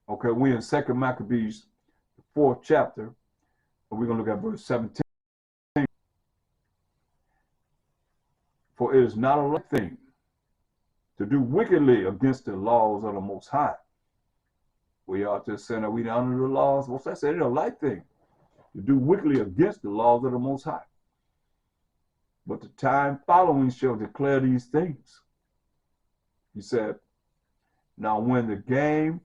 Okay, we're in Second Maccabees, the 4th chapter, and we're going to look at verse 17. For it is not a light thing to do wickedly against the laws of the Most High. We are just saying that we under the laws. What's that saying? It's a light thing to do wickedly against the laws of the Most High. But the time following shall declare these things. He said, now when the game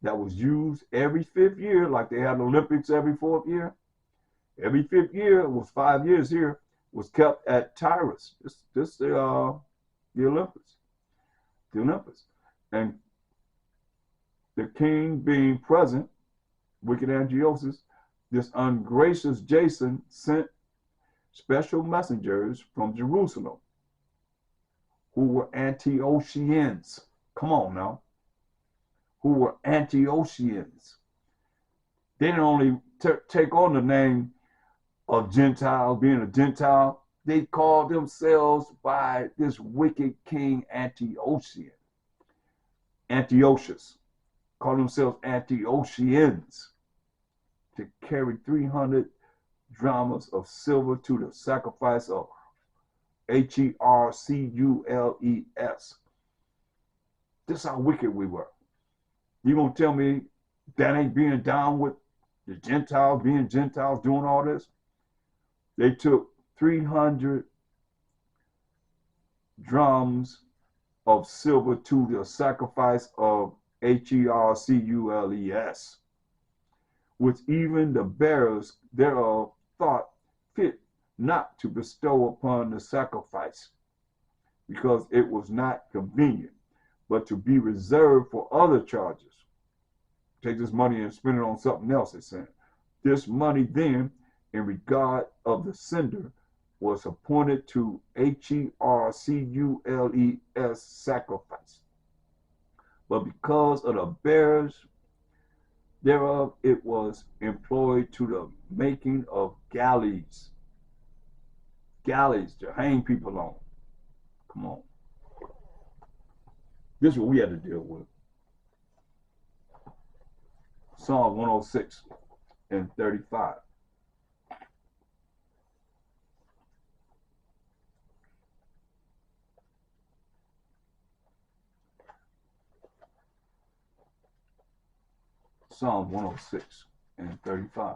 that was used every 5th year, like they had Olympics every 4th year, every 5th year, it was 5 years here, was kept at Tyrus. This the Olympics. The Olympics. And the king being present, wicked Antiochus, this ungracious Jason sent special messengers from Jerusalem who were Antiochians. Come on now. Who were Antiochians. They didn't only take on the name of Gentile, being a Gentile, they called themselves by this wicked king Antiochus. Called themselves Antiochians, to carry 300 drachmas of silver to the sacrifice of Hercules. This is how wicked we were. You gonna tell me that ain't being down with the Gentiles, being Gentiles, doing all this? They took 300 drams of silver to the sacrifice of Hercules, which even the bearers thereof thought fit not to bestow upon the sacrifice, because it was not convenient, but to be reserved for other charges. Take this money and spend it on something else, they said. This money then, in regard of the sender, was appointed to Hercules sacrifice. But because of the bearers thereof, it was employed to the making of galleys. Galleys to hang people on. Come on. This is what we had to deal with. Psalm 106 and 35. Psalm 106 and 35.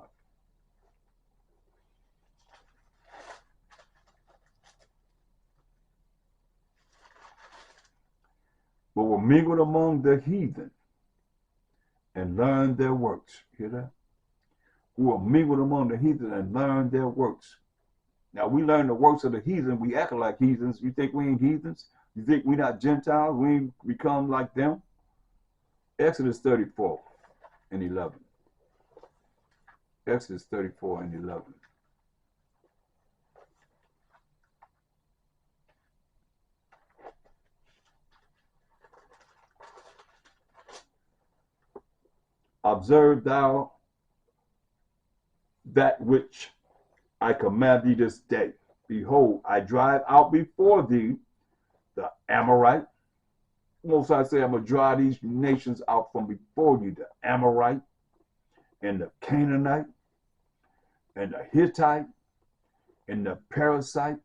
But were mingled among the heathen and learned their works. Hear that? Who were mingled among the heathen and learned their works. Now we learn the works of the heathen. We act like heathens. You think we ain't heathens? You think we not Gentiles? We ain't become like them? Exodus 34 and 11. Exodus 34 and 11. Observe thou that which I command thee this day. Behold, I drive out before thee the Amorite. Most I say, I'm going to drive these nations out from before you, the Amorite and the Canaanite and the Hittite and the Perizzite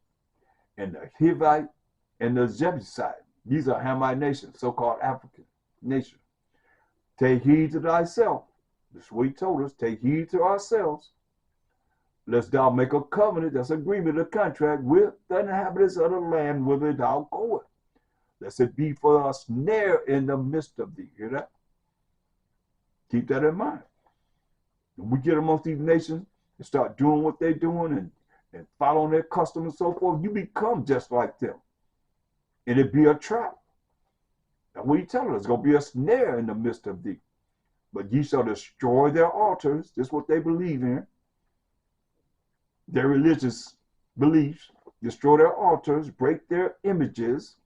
and the Hivite and the Jebusite. These are Hamite nations, so-called African nations. Take heed to thyself. This is what he told us. Take heed to ourselves. Lest thou make a covenant, that's agreement, a contract with the inhabitants of the land whither thou goest. Lest it be for a snare in the midst of thee. Hear that? Keep that in mind. When we get amongst these nations and start doing what they're doing and following their customs and so forth, you become just like them. And it be a trap. That's what he telling us. It's going to be a snare in the midst of thee. But ye shall destroy their altars. This is what they believe in. Their religious beliefs. Destroy their altars, break their images,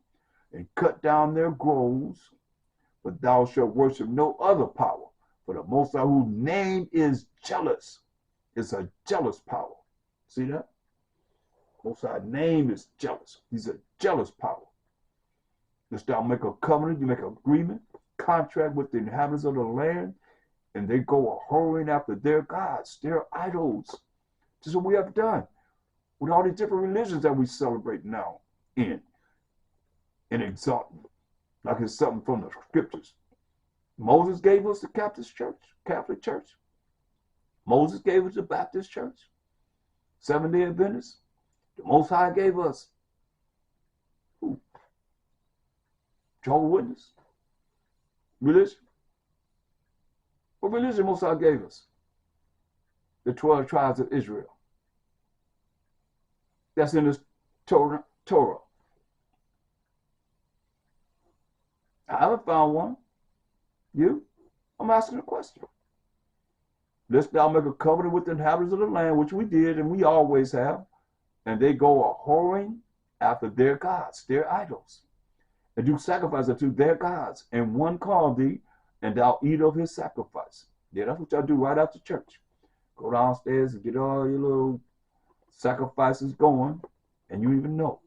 and cut down their groves. But thou shalt worship no other power. For the Most High, whose name is jealous, is a jealous power. See that? Most High's name is jealous. He's a jealous power. Lest thou make a covenant, you make an agreement, contract with the inhabitants of the land, and they go a whoring after their gods, their idols. This is what we have done with all these different religions that we celebrate now and exalting, like it's something from the scriptures. Moses gave us the Catholic Church. Moses gave us the Baptist Church, Seventh-day Adventists. The Most High gave us who? Jehovah's Witness. Religion. What religion Most High gave us? The 12 tribes of Israel. That's in this Torah. I haven't found one. You? I'm asking a question. Let's now make a covenant with the inhabitants of the land, which we did and we always have. And they go a whoring after their gods, their idols, and do sacrifice unto their gods. And one call thee, and thou eat of his sacrifice. Yeah, that's what y'all do right after church. Go downstairs and get all your little sacrifices going, and you even know.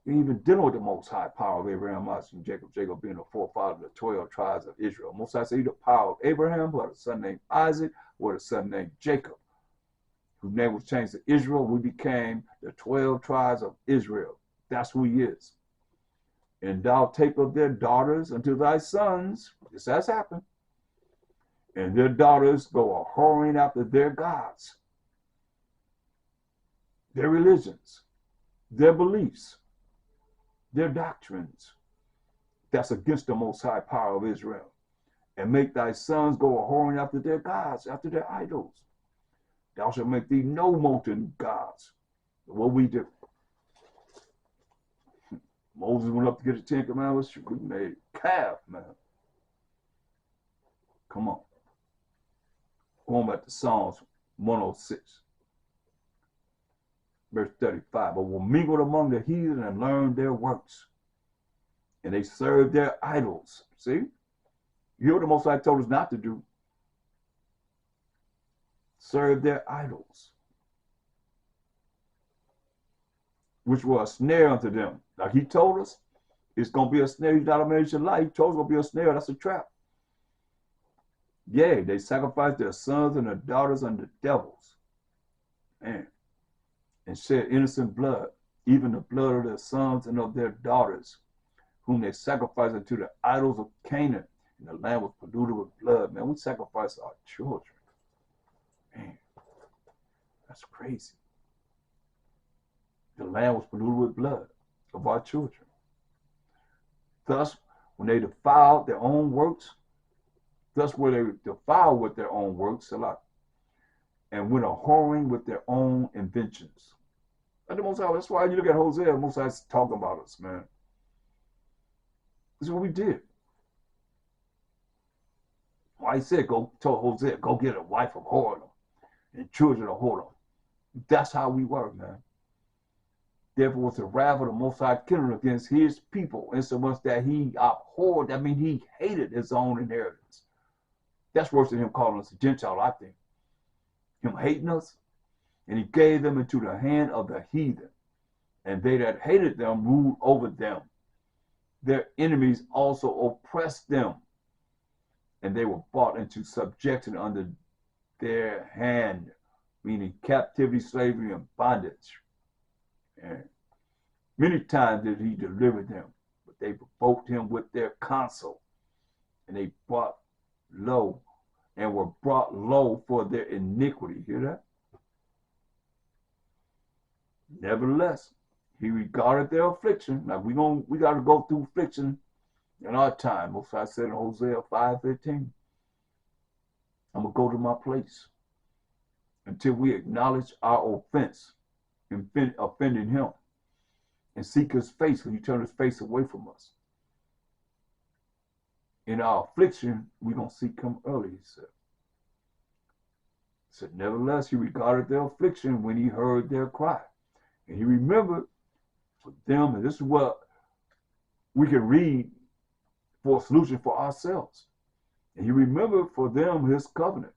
You even dealing with the Most High power of Abraham, Isaac, and Jacob. Jacob being the forefather of the 12 tribes of Israel. Most High say the power of Abraham, who had a son named Isaac, who had a son named Jacob, whose name was changed to Israel. We became the 12 tribes of Israel. That's who he is. And thou take of their daughters unto thy sons. This has happened. And their daughters go a whoring after their gods, their religions, their beliefs, their doctrines. That's against the Most High power of Israel. And make thy sons go a whoring after their gods, after their idols. Thou shalt make thee no molten gods. What we do. Moses went up to get the 10 Commandments. We made a calf, man. Come on. Going back to Psalms 106. Verse 35. But will mingle among the heathen and learn their works. And they serve their idols. See? You hear what the Most High told us not to do. Serve their idols, which were a snare unto them. Like he told us, it's going to be a snare. He's not a man should lie. He told us it's going to be a snare. That's a trap. Yea, they sacrificed their sons and their daughters unto devils. Man. And shed innocent blood, even the blood of their sons and of their daughters, whom they sacrificed unto the idols of Canaan. And the land was polluted with blood. Man, we sacrifice our children. Man, that's crazy. The land was polluted with blood of our children. Thus, when they defiled their own works, thus were they defiled with their own works, and went a whoring with their own inventions. That's why you look at Hosea, Most High's talking about us, man. This is what we did. Why he said, told Hosea, go get a wife of whoredom and children of whoredom. That's how we were, man. Therefore was the wrath of the Most High kindled against his people, insomuch that he abhorred, that means he hated his own inheritance. That's worse than him calling us a Gentile, I think. Him hating us, and he gave them into the hand of the heathen, and they that hated them ruled over them. Their enemies also oppressed them, and they were brought into subjection under their hand, meaning captivity, slavery, and bondage. And many times did he deliver them, but they provoked him with their counsel, and they brought low and were brought low for their iniquity. Hear that? Nevertheless, he regarded their affliction. Now we got to go through affliction in our time. Most I said in Hosea 5:15, I'm gonna go to my place until we acknowledge our offense, offending him, and seek his face when he turned his face away from us. In our affliction, we're going to seek him early, he said. He said, nevertheless, he regarded their affliction when he heard their cry. And he remembered for them, and this is what we can read for a solution for ourselves. And he remembered for them his covenant,